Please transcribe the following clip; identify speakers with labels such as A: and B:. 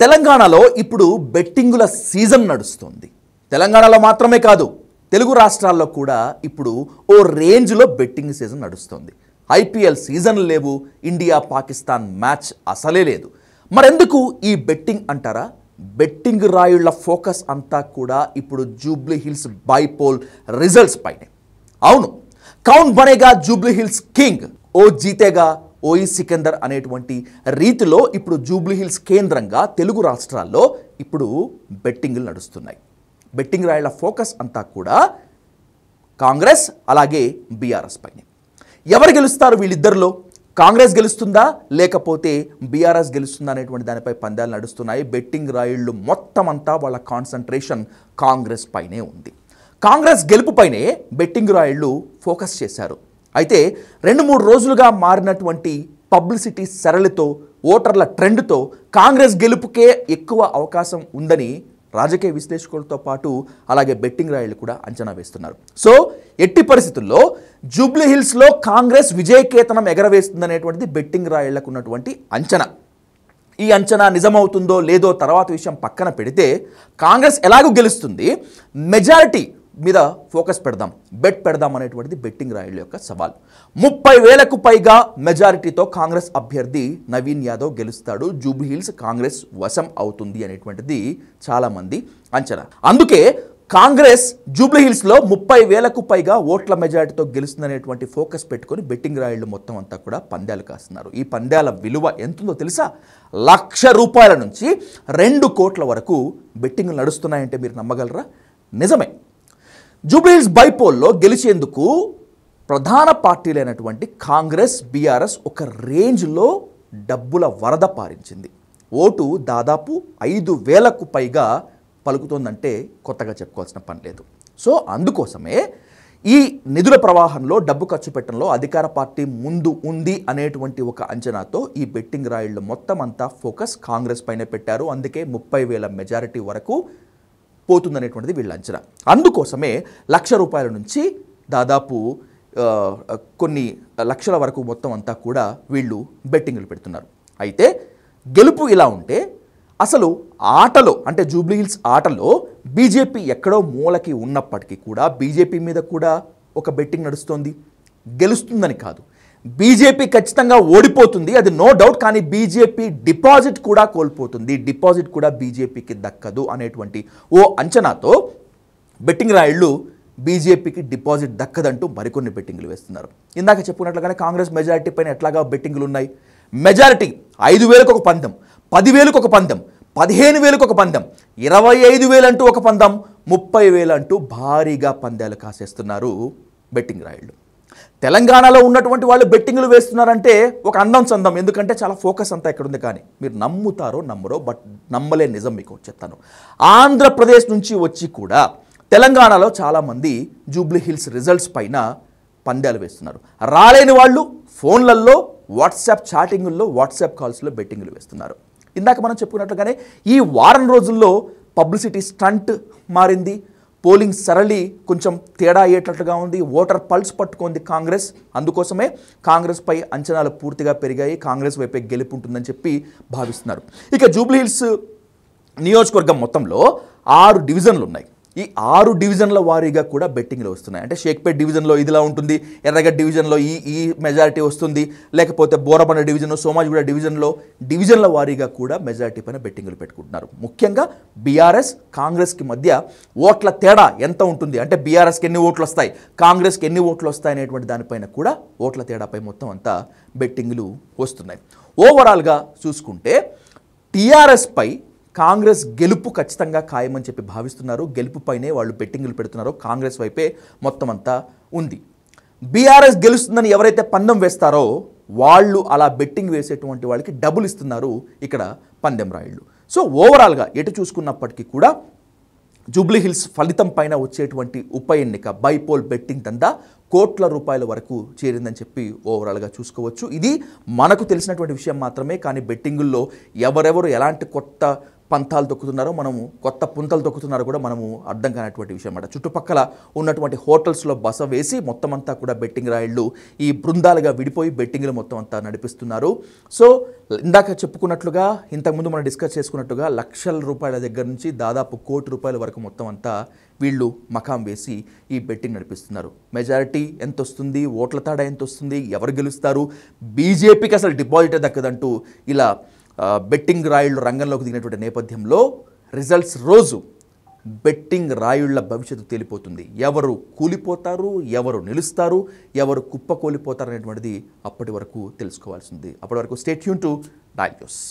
A: తెలంగాణలో ఇప్పుడు బెట్టింగుల సీజన్ నడుస్తుంది. తెలంగాణలో మాత్రమే కాదు, తెలుగు రాష్ట్రాల్లో కూడా ఇప్పుడు ఓ రేంజ్లో బెట్టింగ్ సీజన్ నడుస్తుంది. ఐపీఎల్ సీజన్ లేవు, ఇండియా పాకిస్తాన్ మ్యాచ్ అసలే లేదు. మరెందుకు ఈ బెట్టింగ్ అంటారా? బెట్టింగ్ రాయుళ్ల ఫోకస్ అంతా కూడా ఇప్పుడు జూబ్లీ హిల్స్ బైపోల్ రిజల్ట్స్ పైనే. అవును, కౌన్ బనేగా జూబ్లీ హిల్స్ కింగ్, ఓ జీతేగా ఓయి సికందర్ అనేటువంటి రీతిలో ఇప్పుడు జూబ్లీ హిల్స్ కేంద్రంగా తెలుగు రాష్ట్రాల్లో ఇప్పుడు బెట్టింగ్లు నడుస్తున్నాయి. బెట్టింగ్ రాయుళ్ల ఫోకస్ అంతా కూడా కాంగ్రెస్ అలాగే బీఆర్ఎస్ పైనే. ఎవరు గెలుస్తారు వీళ్ళిద్దరిలో? కాంగ్రెస్ గెలుస్తుందా లేకపోతే బీఆర్ఎస్ గెలుస్తుందా అనేటువంటి దానిపై పందాలు నడుస్తున్నాయి. బెట్టింగ్ రాయుళ్ళు మొత్తం అంతా వాళ్ళ కాన్సన్ట్రేషన్ కాంగ్రెస్ పైనే ఉంది. కాంగ్రెస్ గెలుపుపైనే బెట్టింగ్ రాయుళ్ళు ఫోకస్ చేశారు. అయితే 2-3 రోజులుగా మారినటువంటి పబ్లిసిటీ సరళితో, ఓటర్ల ట్రెండ్తో కాంగ్రెస్ గెలుపుకే ఎక్కువ అవకాశం ఉందని రాజకీయ విశ్లేషకులతో పాటు అలాగే బెట్టింగ్ రాయుళ్ళు కూడా అంచనా వేస్తున్నారు. సో ఎట్టి పరిస్థితుల్లో జూబ్లీ హిల్స్లో కాంగ్రెస్ విజయకేతనం ఎగరవేస్తుందనేటువంటిది బెట్టింగ్ రాయుళ్లకు ఉన్నటువంటి అంచనా. ఈ అంచనా నిజమవుతుందో లేదో తర్వాత విషయం పక్కన పెడితే, కాంగ్రెస్ ఎలాగూ గెలుస్తుంది, మెజారిటీ మీద ఫోకస్ పెడదాం, బెట్ పెడదాం అనేటువంటిది బెట్టింగ్ రాయుళ్ల యొక్క సవాల్. 30,000కు పైగా మెజారిటీతో కాంగ్రెస్ అభ్యర్థి నవీన్ యాదవ్ గెలుస్తాడు, జూబ్లీ హిల్స్ కాంగ్రెస్ వశం అవుతుంది అనేటువంటిది చాలామంది అంచనా. అందుకే కాంగ్రెస్ జూబ్లీ హిల్స్లో 30,000కు పైగా ఓట్ల మెజారిటీతో గెలుస్తుందనేటువంటి ఫోకస్ పెట్టుకొని బెట్టింగ్ రాయుళ్ళు మొత్తం అంతా కూడా పందాలు కాస్తున్నారు. ఈ పందాల విలువ ఎంతుందో తెలుసా? ₹1,00,000 నుంచి 2 కోట్ల వరకు బెట్టింగ్లు నడుస్తున్నాయంటే మీరు నమ్మగలరా? నిజమే. జూబ్లీ హిల్స్ బైపోల్లో గెలిచేందుకు ప్రధాన పార్టీలైనటువంటి కాంగ్రెస్, బీఆర్ఎస్ ఒక రేంజ్లో డబ్బుల వరద పారించింది. ఓటు దాదాపు 5,000కు పైగా పలుకుతోందంటే కొత్తగా చెప్పుకోవాల్సిన పని లేదు. సో అందుకోసమే ఈ నిధుల ప్రవాహంలో, డబ్బు ఖర్చు పెట్టడంలో అధికార పార్టీ ముందు ఉంది అనేటువంటి ఒక అంచనాతో ఈ బెట్టింగ్ రాయుళ్ళు మొత్తం అంతా ఫోకస్ కాంగ్రెస్ పైన పెట్టారు. అందుకే 30,000 మెజారిటీ వరకు పోతుందనేటువంటిది వీళ్ళ అంచనా. అందుకోసమే ₹1,00,000 నుంచి దాదాపు కొన్ని లక్షల వరకు మొత్తం అంతా కూడా వీళ్ళు బెట్టింగ్లు పెడుతున్నారు. అయితే గెలుపు ఇలా ఉంటే అసలు ఆటలో, అంటే జూబ్లీ హిల్స్ ఆటలో బీజేపీ ఎక్కడో మూలకి ఉన్నప్పటికీ కూడా బీజేపీ మీద కూడా ఒక బెట్టింగ్ నడుస్తోంది. గెలుస్తుందని కాదు, బీజేపీ ఖచ్చితంగా ఓడిపోతుంది, అది నో డౌట్. కానీ బీజేపీ డిపాజిట్ కూడా కోల్పోతుంది, డిపాజిట్ కూడా బీజేపీకి దక్కదు అనేటువంటి ఓ అంచనాతో బెట్టింగ్ రాయుళ్ళు బీజేపీకి డిపాజిట్ దక్కదంటూ మరికొన్ని బెట్టింగ్లు వేస్తున్నారు. ఇందాక చెప్పుకున్నట్లుగానే కాంగ్రెస్ మెజారిటీ పైన ఎట్లాగా బెట్టింగ్లు ఉన్నాయి. మెజారిటీ 5,000కు ఒక పందెం, 10,000కు ఒక పందెం, 15,000కు ఒక పందెం, 25,000 అంటూ ఒక పందెం, 30,000 అంటూ భారీగా పందాలు కాసేస్తున్నారు బెట్టింగ్ రాయుళ్ళు. తెలంగాణలో ఉన్నటువంటి వాళ్ళు బెట్టింగ్లు వేస్తున్నారంటే ఒక అందం చందం, ఎందుకంటే చాలా ఫోకస్ అంతా ఇక్కడ ఉంది. కానీ మీరు నమ్ముతారో నమ్మరో, బట్ నమ్మలే నిజం మీకు చెప్తాను. ఆంధ్రప్రదేశ్ నుంచి వచ్చి కూడా తెలంగాణలో చాలామంది జూబ్లీ హిల్స్ రిజల్ట్స్ పైన పందాలు వేస్తున్నారు. రాలేని వాళ్ళు ఫోన్లలో, వాట్సాప్ చాటింగుల్లో, వాట్సాప్ కాల్స్లో బెట్టింగ్లు వేస్తున్నారు. ఇందాక మనం చెప్పుకున్నట్లుగానే ఈ వారం రోజుల్లో పబ్లిసిటీ స్టంట్ మారింది, పోలింగ్ సరళి కొంచెం తేడా అయ్యేటట్లుగా ఉంది, ఓటర్ పల్స్ పట్టుకుంది కాంగ్రెస్. అందుకోసమే కాంగ్రెస్ పై అంచనాలు పూర్తిగా పెరిగాయి, కాంగ్రెస్ వైపే గెలుపు ఉంటుందని చెప్పి భావిస్తున్నారు. ఇక జూబ్లీ హిల్స్ నియోజకవర్గం మొత్తంలో 6 డివిజన్లు ఉన్నాయి. ఈ 6 డివిజన్ల వారీగా కూడా బెట్టింగ్లు వస్తున్నాయి. అంటే షేక్పేట్ డివిజన్లో ఇదిలా ఉంటుంది, ఎర్రగడ్డ డివిజన్లో ఈ మెజారిటీ వస్తుంది, లేకపోతే బోరబండ డివిజన్, సోమాజిగూడ డివిజన్ల వారీగా కూడా మెజారిటీ పైన బెట్టింగ్లు పెట్టుకుంటున్నారు. ముఖ్యంగా బీఆర్ఎస్ కాంగ్రెస్కి మధ్య ఓట్ల తేడా ఎంత ఉంటుంది, అంటే బీఆర్ఎస్కి ఎన్ని ఓట్లు వస్తాయి, కాంగ్రెస్కి ఎన్ని ఓట్లు వస్తాయి అనేటువంటి దానిపైన కూడా ఓట్ల తేడాపై మొత్తం అంతా బెట్టింగ్లు వస్తున్నాయి. ఓవరాల్గా చూసుకుంటే టీఆర్ఎస్ పై కాంగ్రెస్ గెలుపు ఖచ్చితంగా ఖాయమని చెప్పి భావిస్తున్నారు. గెలుపుపైనే వాళ్ళు బెట్టింగ్లు పెడుతున్నారు, కాంగ్రెస్ వైపే మొత్తం అంతా ఉంది. బీఆర్ఎస్ గెలుస్తుందని ఎవరైతే పందెం వేస్తారో వాళ్ళు అలా బెట్టింగ్ వేసేటువంటి వాళ్ళకి డబ్బులు ఇస్తున్నారు ఇక్కడ పందెం రాయుళ్ళు. సో ఓవరాల్గా ఎటు చూసుకున్నప్పటికీ కూడా జూబ్లీ హిల్స్ ఫలితం పైన వచ్చేటువంటి ఉప ఎన్నిక బైపోల్ బెట్టింగ్ దందా కోట్ల రూపాయల వరకు చేరిందని చెప్పి ఓవరాల్గా చూసుకోవచ్చు. ఇది మనకు తెలిసినటువంటి విషయం మాత్రమే. కానీ బెట్టింగుల్లో ఎవరెవరు ఎలాంటి కొత్త పంతాలు తొక్కుతున్నారో మనము కొత్త పుంతలు తొక్కుతున్నారో కూడా మనము అర్థం కానటువంటి విషయం అన్నమాట. చుట్టుపక్కల ఉన్నటువంటి హోటల్స్లో బస వేసి మొత్తం అంతా కూడా బెట్టింగ్ రాయిళ్ళు ఈ బృందాలుగా విడిపోయి బెట్టింగ్లు మొత్తం అంతా నడిపిస్తున్నారు. సో ఇందాక చెప్పుకున్నట్లుగా, ఇంతకుముందు మనం డిస్కస్ చేసుకున్నట్టుగా లక్షల రూపాయల దగ్గర నుంచి దాదాపు ₹1,00,00,000 వరకు మొత్తం అంతా వీళ్ళు మకాం వేసి ఈ బెట్టింగ్ నడిపిస్తున్నారు. మెజారిటీ ఎంత వస్తుంది, ఓట్ల తాడా ఎంత వస్తుంది, ఎవరు గెలుస్తారు, బీజేపీకి అసలు డిపాజిటే దక్కదంటూ ఇలా బెట్టింగ్ రాయుళ్ళు రంగంలోకి దిగినటువంటి నేపథ్యంలో రిజల్ట్స్ రోజు బెట్టింగ్ రాయుళ్ల భవిష్యత్తు తేలిపోతుంది. ఎవరు కూలిపోతారు, ఎవరు నిలుస్తారు, ఎవరు కుప్పకూలిపోతారు అనేటువంటిది అప్పటి వరకు తెలుసుకోవాల్సింది. అప్పటి వరకు stay tune to dial news.